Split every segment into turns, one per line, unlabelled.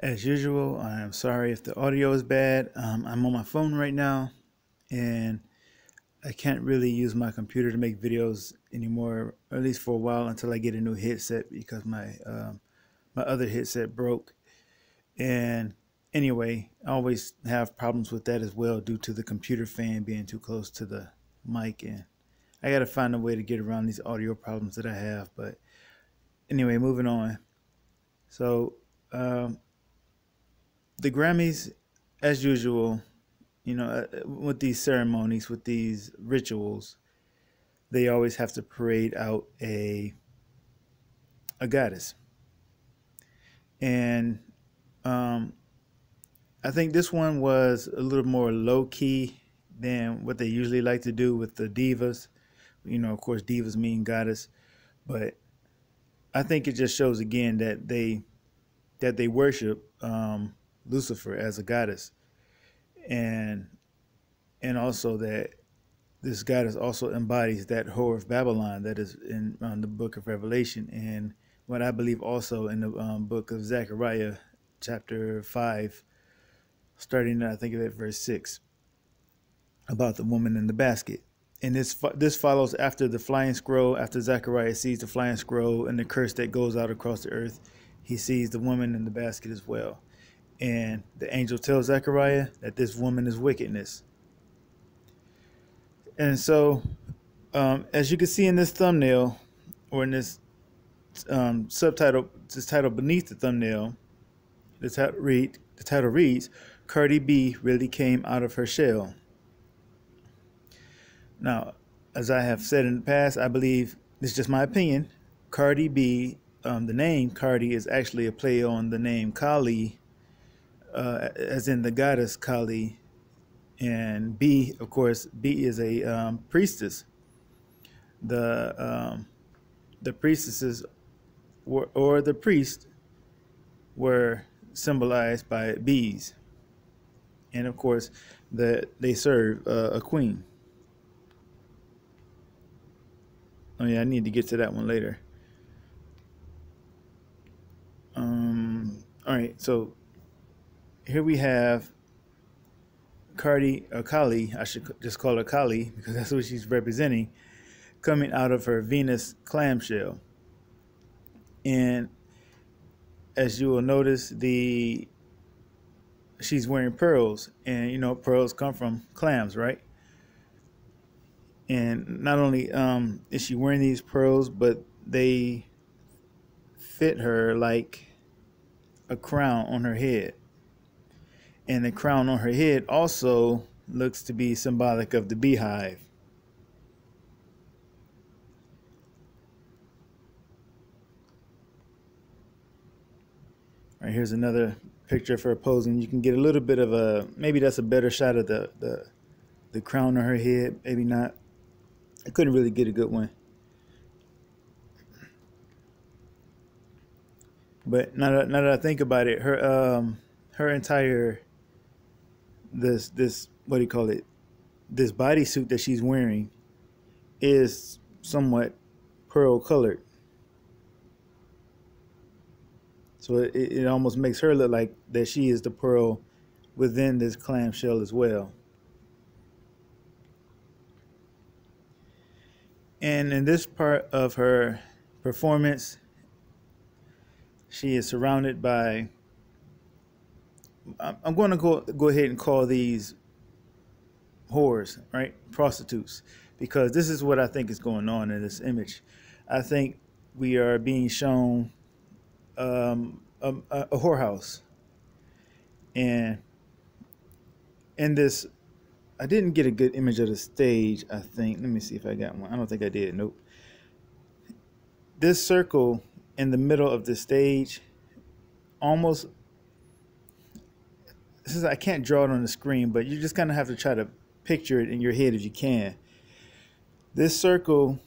As usual, I am sorry if the audio is bad. I'm on my phone right now, and I can't really use my computer to make videos anymore, or at least for a while until I get a new headset because my other headset broke. And anyway, I always have problems with that as well due to the computer fan being too close to the mic, and I got to find a way to get around these audio problems that I have. But anyway, moving on. So um, the Grammys, as usual, with these ceremonies, with these rituals, they always have to parade out a goddess, and um, I think this one was a little more low key than what they usually like to do with the divas. Of course, divas mean goddess, but I think it just shows again that they worship Lucifer as a goddess, and also that this goddess also embodies that whore of Babylon that is in the book of Revelation, and what I believe also in the book of Zechariah, chapter 5, starting I think at verse 6, about the woman in the basket. And this follows after the flying scroll. After Zechariah sees the flying scroll and the curse that goes out across the earth, he sees the woman in the basket as well. And the angel tells Zechariah that this woman is wickedness. And so, as you can see in this thumbnail, or in this subtitle, this title beneath the thumbnail, the title reads, "Cardi B really came out of her shell." Now, as I have said in the past, I believe, this is just my opinion, Cardi B, the name Cardi is actually a play on the name Kali, as in the goddess Kali. And B, of course, B is a priestess. The priestesses or the priest were symbolized by bees, and of course, they serve a queen. Oh yeah, I need to get to that one later. All right, so here we have Cardi, or Kali, I should just call her Kali because that's what she's representing, coming out of her Venus clamshell. And as you will notice, she's wearing pearls, and pearls come from clams, right? And not only is she wearing these pearls, but they fit her like a crown on her head. And the crown on her head also looks to be symbolic of the beehive. All right, here's another picture of her posing. You can get a little bit of maybe that's a better shot of the crown on her head. Maybe not. I couldn't really get a good one. But now that I think about it, her entire this what do you call it? This bodysuit that she's wearing is somewhat pearl colored. So it almost makes her look like that she is the pearl within this clamshell as well. And in this part of her performance, she is surrounded by, I'm going to go ahead and call these whores, right? Prostitutes, because this is what I think is going on in this image. I think we are being shown a whorehouse, and in this, I didn't get a good image of the stage. I think, let me see if I got one. I don't think I did. Nope. This circle in the middle of the stage, almost, I can't draw it on the screen, but you just kind of have to try to picture it in your head if you can. This circle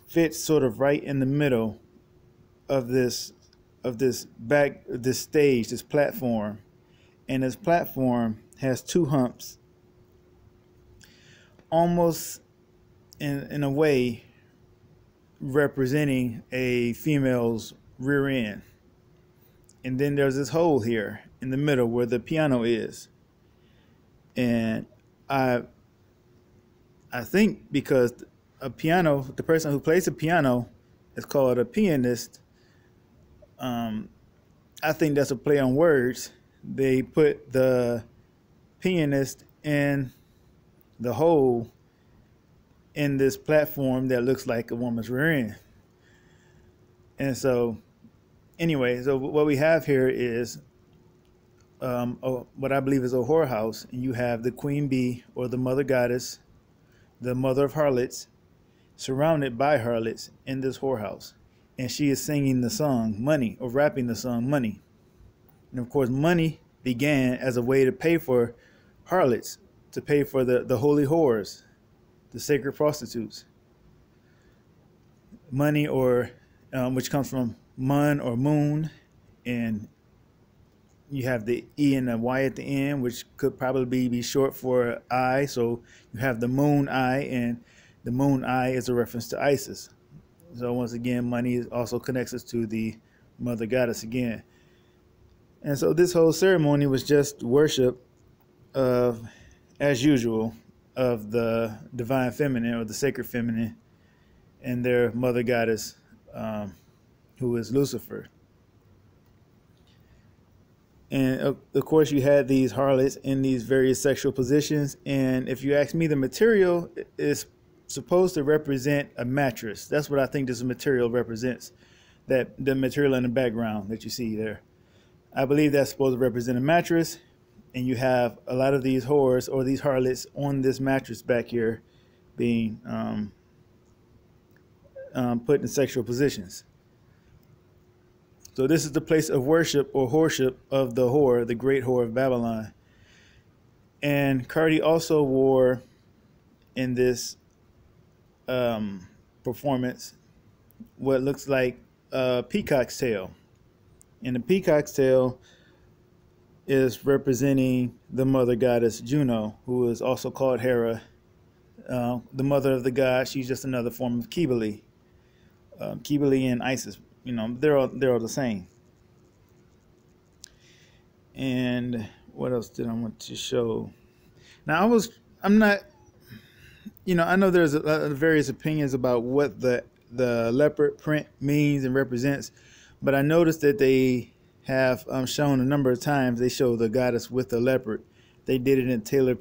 fits sort of right in the middle of this stage, this platform, and this platform has two humps, almost in a way representing a female's rear end. and then there's this hole here in the middle where the piano is. And I think because a piano, the person who plays the piano is called a pianist. I think that's a play on words. They put the pianist in the hole in this platform that looks like a woman's rear end. And so, anyway, so what we have here is what I believe is a whorehouse, and you have the queen bee, or the mother goddess, the mother of harlots, surrounded by harlots in this whorehouse. And she is singing the song Money, or rapping the song Money. And of course, money began as a way to pay for harlots, to pay for the holy whores, the sacred prostitutes. Money, or which comes from mun or moon, and you have the E and the Y at the end, which could probably be short for eye. So you have the moon eye, and the moon eye is a reference to Isis. So once again, money also connects us to the mother goddess again. And so this whole ceremony was just worship of, as usual, of the divine feminine, or the sacred feminine, and their mother goddess, who is Lucifer. And of course, you had these harlots in these various sexual positions. And if you ask me, the material is supposed to represent a mattress. That's what I think this material represents. That the material in the background that you see there, I believe that's supposed to represent a mattress. And you have a lot of these whores, or these harlots, on this mattress back here, being put in sexual positions. So this is the place of worship, or whoreship, of the whore, the great whore of Babylon. And Cardi also wore, in this performance, what looks like a peacock's tail. And the peacock's tail is representing the mother goddess Juno, who is also called Hera, the mother of the god. She's just another form of Kybele. Kybele and Isis, they're all the same. And what else did I want to show? Now I'm not, I know there's various opinions about what the leopard print means and represents, but I noticed that they have shown a number of times, they show the goddess with the leopard. They did it in Taylor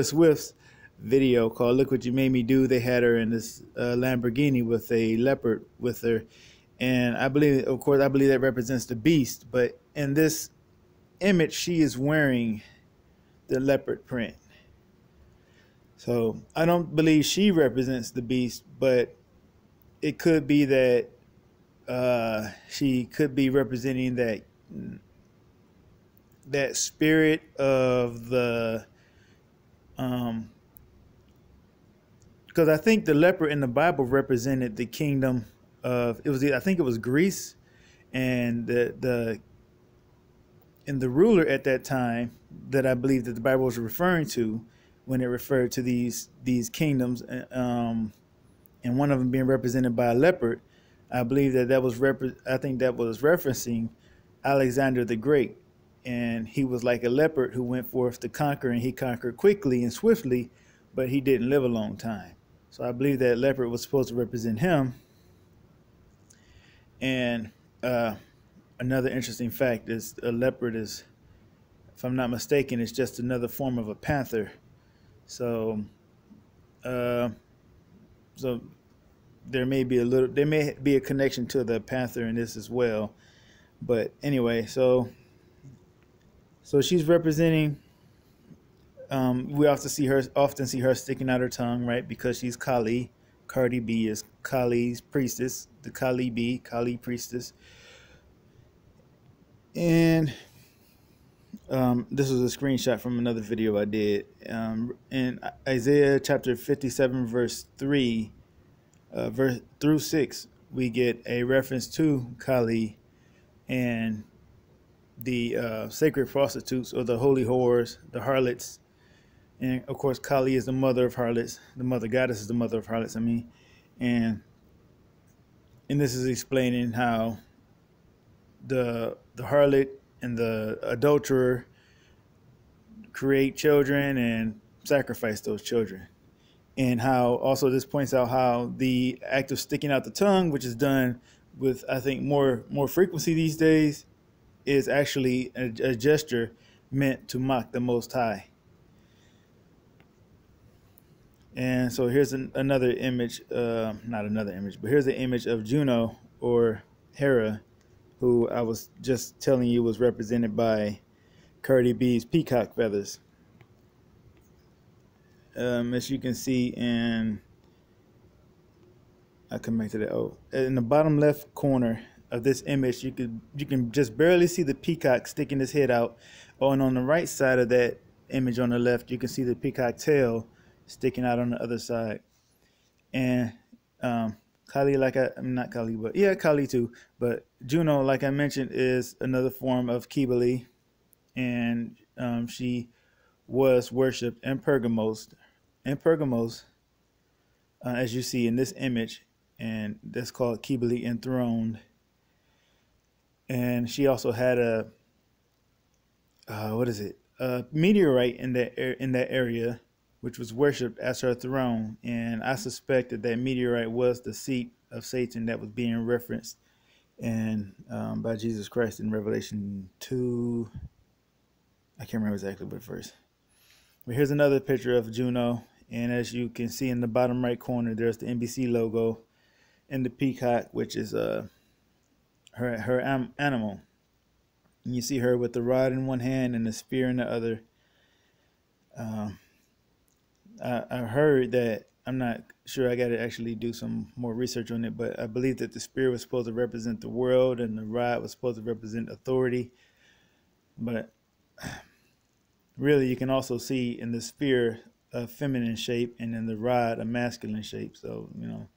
Swift's video called "Look What You Made Me Do." They had her in this Lamborghini with a leopard with her, and I believe that represents the beast. But in this image, she is wearing the leopard print. So I don't believe she represents the beast, but it could be that she could be representing that spirit of the because I think the leopard in the Bible represented the kingdom of, I think it was Greece, and the ruler at that time that I believe that the Bible was referring to when it referred to these kingdoms, and one of them being represented by a leopard. I believe that was referencing Alexander the Great, and he was like a leopard who went forth to conquer, and he conquered quickly and swiftly, but he didn't live a long time. So I believe that leopard was supposed to represent him. And another interesting fact is a leopard is, if I'm not mistaken, it's just another form of a panther. So so there may be a connection to the panther in this as well. But anyway, so she's representing, we often see her sticking out her tongue, right? Because she's Kali. Cardi B is Kali's priestess, the Kali priestess. And this was a screenshot from another video I did. In Isaiah chapter 57, verse 3, verse through 6, we get a reference to Kali and the sacred prostitutes, or the holy whores, the harlots. And of course, Kali is the mother of harlots. The mother goddess is the mother of harlots, and And this is explaining how the harlot and the adulterer create children and sacrifice those children. And how also this points out how the act of sticking out the tongue, which is done with, I think, more frequency these days, is actually a gesture meant to mock the Most High. And so here's another image, not another image, but here's the image of Juno, or Hera, who I was just telling you was represented by Cardi B's peacock feathers. As you can see I'll come back to that. Oh, in the bottom left corner of this image, you can just barely see the peacock sticking his head out. Oh, and on the right side of that image on the left, you can see the peacock tail sticking out on the other side. And Kali, not Kali, but yeah, Kali too. But Juno, like I mentioned, is another form of Kybele, and she was worshipped in Pergamos, as you see in this image, and that's called Kybele enthroned. And she also had a a meteorite in that area, which was worshipped as her throne. And I suspect that meteorite was the seat of Satan that was being referenced and by Jesus Christ in Revelation 2. I can't remember exactly what verse. But here's another picture of Juno, and as you can see in the bottom right corner, there's the NBC logo and the peacock, which is her animal. And you see her with the rod in one hand and the spear in the other. I heard that, I'm not sure, I got to actually do some more research on it, but I believe that the spear was supposed to represent the world and the rod was supposed to represent authority. But really, you can also see in the spear a feminine shape and in the rod a masculine shape. So, you know,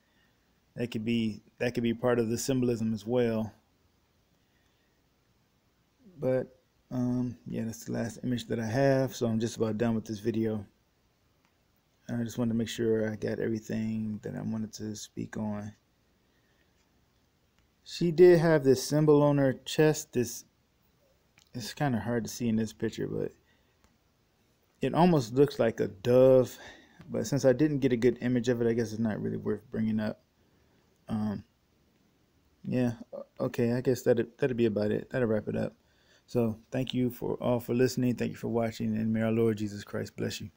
that could be part of the symbolism as well. But yeah, that's the last image that I have. So I'm just about done with this video. I just wanted to make sure I got everything that I wanted to speak on. She did have this symbol on her chest. It's kind of hard to see in this picture, but it almost looks like a dove. But since I didn't get a good image of it, I guess it's not really worth bringing up. Yeah, okay, I guess that'll be about it. That'll wrap it up. So thank you all for listening. Thank you for watching, and may our Lord Jesus Christ bless you.